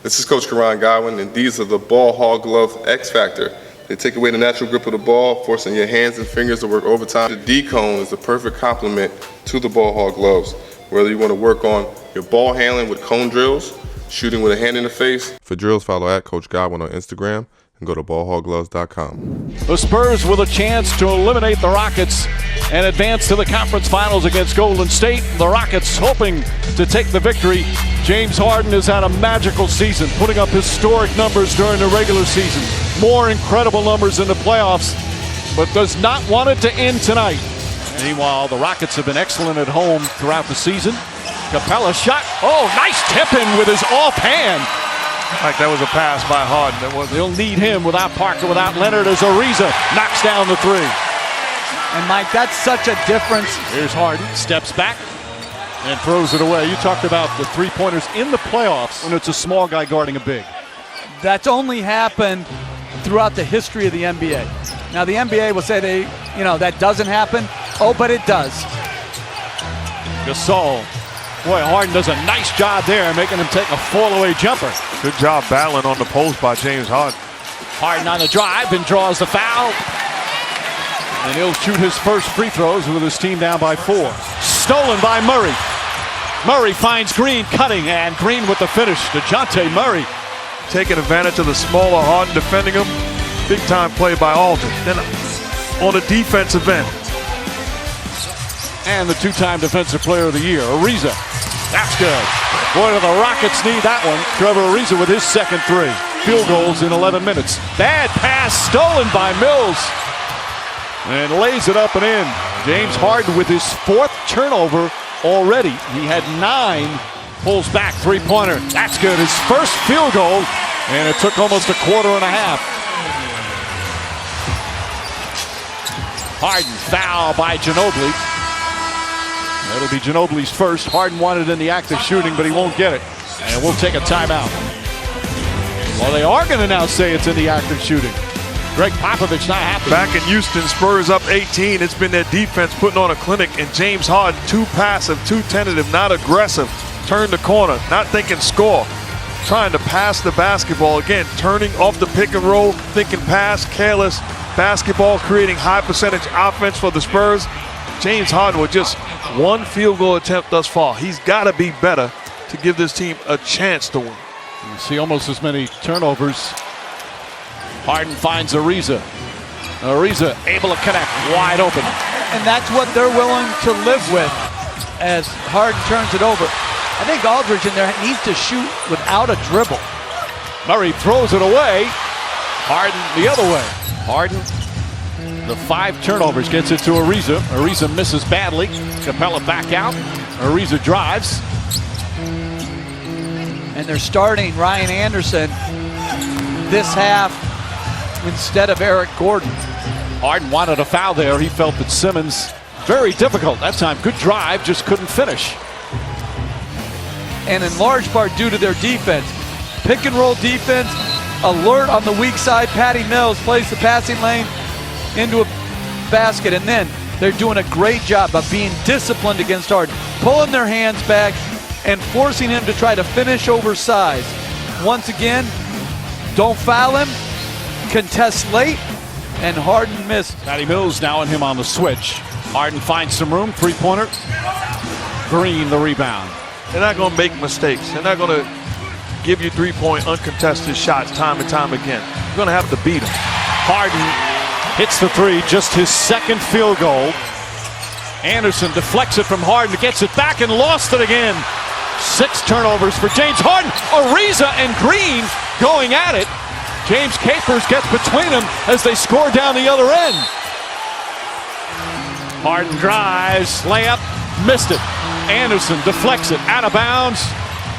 This is Coach Karan Godwin, and these are the Ball Hog Glove X Factor. They take away the natural grip of the ball, forcing your hands and fingers to work overtime. The D-cone is the perfect complement to the Ball Hog Gloves. Whether you want to work on your ball handling with cone drills, shooting with a hand in the face. For drills, follow at Coach Godwin on Instagram and go to ballhoggloves.com. The Spurs with a chance to eliminate the Rockets and advance to the conference finals against Golden State. The Rockets hoping to take the victory. James Harden has had a magical season, putting up historic numbers during the regular season. More incredible numbers in the playoffs, but does not want it to end tonight. Meanwhile, the Rockets have been excellent at home throughout the season. Capella shot. Oh, nice tip-in with his offhand. Like that was a pass by Harden. They'll need him without Parker, without Leonard, as Ariza knocks down the three. And Mike, that's such a difference. Here's Harden, steps back and throws it away. You talked about the three-pointers in the playoffs when it's a small guy guarding a big. That's only happened throughout the history of the NBA. Now the NBA will say that doesn't happen. Oh, but it does. Gasol. Boy, Harden does a nice job there, making him take a fall-away jumper. Good job battling on the post by James Harden. Harden on the drive and draws the foul. And he'll shoot his first free throws with his team down by 4. Stolen by Murray. Murray finds Green cutting, and Green with the finish. DeJounte Murray. Taking advantage of the smaller Harden defending him. Big time play by Aldridge. Then on the defensive end. And the two-time Defensive Player of the Year, Ariza. That's good. Boy, do the Rockets need that one. Trevor Ariza with his second three. Field goals in 11 minutes. Bad pass stolen by Mills. And lays it up and in. James Harden with his 4th turnover already. He had 9. Pulls back, three-pointer. That's good. His first field goal. And it took almost a quarter and a half. Harden, foul by Ginobili. That'll be Ginobili's first. Harden wanted in the act of shooting, but he won't get it. And we'll take a timeout. Well, they are going to now say it's in the act of shooting. Greg Popovich not happy. Back in Houston, Spurs up 18. It's been their defense putting on a clinic. And James Harden, too passive, too tentative, not aggressive. Turned the corner, not thinking score. Trying to pass the basketball. Again, turning off the pick and roll, thinking pass, careless. Basketball creating high percentage offense for the Spurs. James Harden with just 1 field goal attempt thus far. He's got to be better to give this team a chance to win. You see almost as many turnovers. Harden finds Ariza. Ariza able to connect, wide open. And that's what they're willing to live with as Harden turns it over. I think Aldridge in there needs to shoot without a dribble. Murray throws it away. Harden the other way. Harden, the 5 turnovers, gets it to Ariza. Ariza misses badly. Capella back out. Ariza drives. And they're starting Ryan Anderson this half instead of Eric Gordon. Harden wanted a foul there. He felt that Simmons, very difficult that time. Good drive, just couldn't finish. And in large part due to their defense. Pick and roll defense, alert on the weak side. Patty Mills plays the passing lane into a basket, and then they're doing a great job of being disciplined against Harden, pulling their hands back and forcing him to try to finish oversized. Once again, don't foul him, contest late, and Harden missed. Patty Mills now and him on the switch. Harden finds some room, three-pointer. Green the rebound. They're not going to make mistakes. They're not going to give you three-point uncontested shots time and time again. You're going to have to beat them. Harden hits the three, just his second field goal. Anderson deflects it from Harden, gets it back and lost it again. 6 turnovers for James Harden. Ariza and Green going at it. James Capers gets between them as they score down the other end. Harden drives, layup, missed it. Anderson deflects it, out of bounds.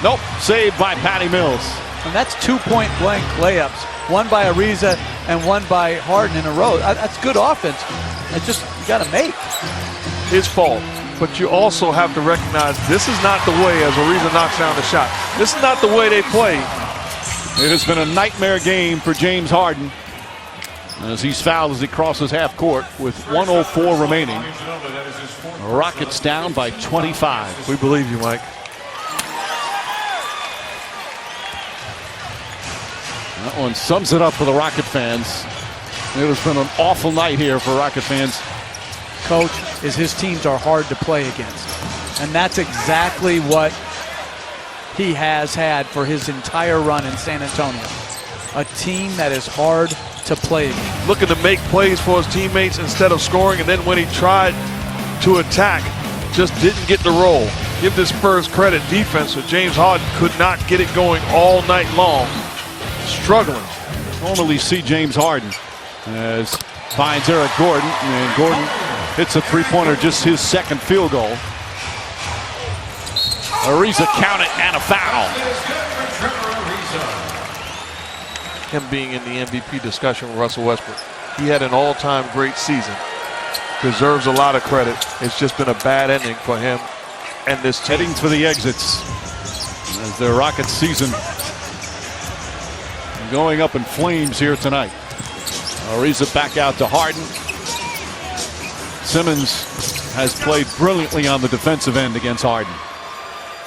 Nope, saved by Patty Mills. And that's 2 point-blank layups. One by Ariza and one by Harden in a row. That's good offense. It's just, you got to make. His fault. But you also have to recognize this is not the way as Ariza knocks down the shot. This is not the way they play. It has been a nightmare game for James Harden as he's fouled as he crosses half court with 1:04 remaining. Rockets down by 25. We believe you, Mike. That one sums it up for the Rocket fans. It has been an awful night here for Rocket fans. Coach, is his teams are hard to play against. And that's exactly what he has had for his entire run in San Antonio. A team that is hard to play against. Looking to make plays for his teammates instead of scoring, and then when he tried to attack, just didn't get the roll. Give the Spurs credit defense, but James Harden could not get it going all night long. Struggling. Normally see James Harden as finds Eric Gordon, and Gordon hits a three-pointer, just his second field goal. Ariza count it and a foul. Him being in the MVP discussion with Russell Westbrook. He had an all-time great season. Deserves a lot of credit. It's just been a bad ending for him and this team. Heading for the exits as their Rockets season going up in flames here tonight. Ariza back out to Harden. Simmons has played brilliantly on the defensive end against Harden.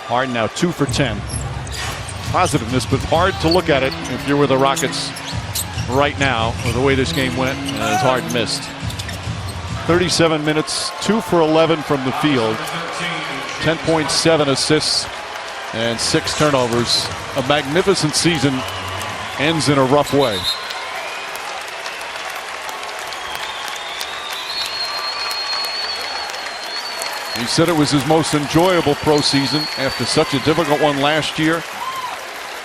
Harden now 2 for 10. Positiveness, but hard to look at it if you're with the Rockets right now, with the way this game went, as Harden missed. 37 minutes, 2 for 11 from the field, 10.7 assists, and 6 turnovers. A magnificent season ends in a rough way. He said it was his most enjoyable pro season after such a difficult one last year.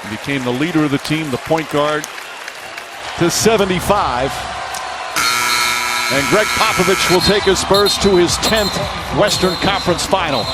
He became the leader of the team, the point guard, to 75. And Greg Popovich will take his Spurs to his 10th Western Conference final.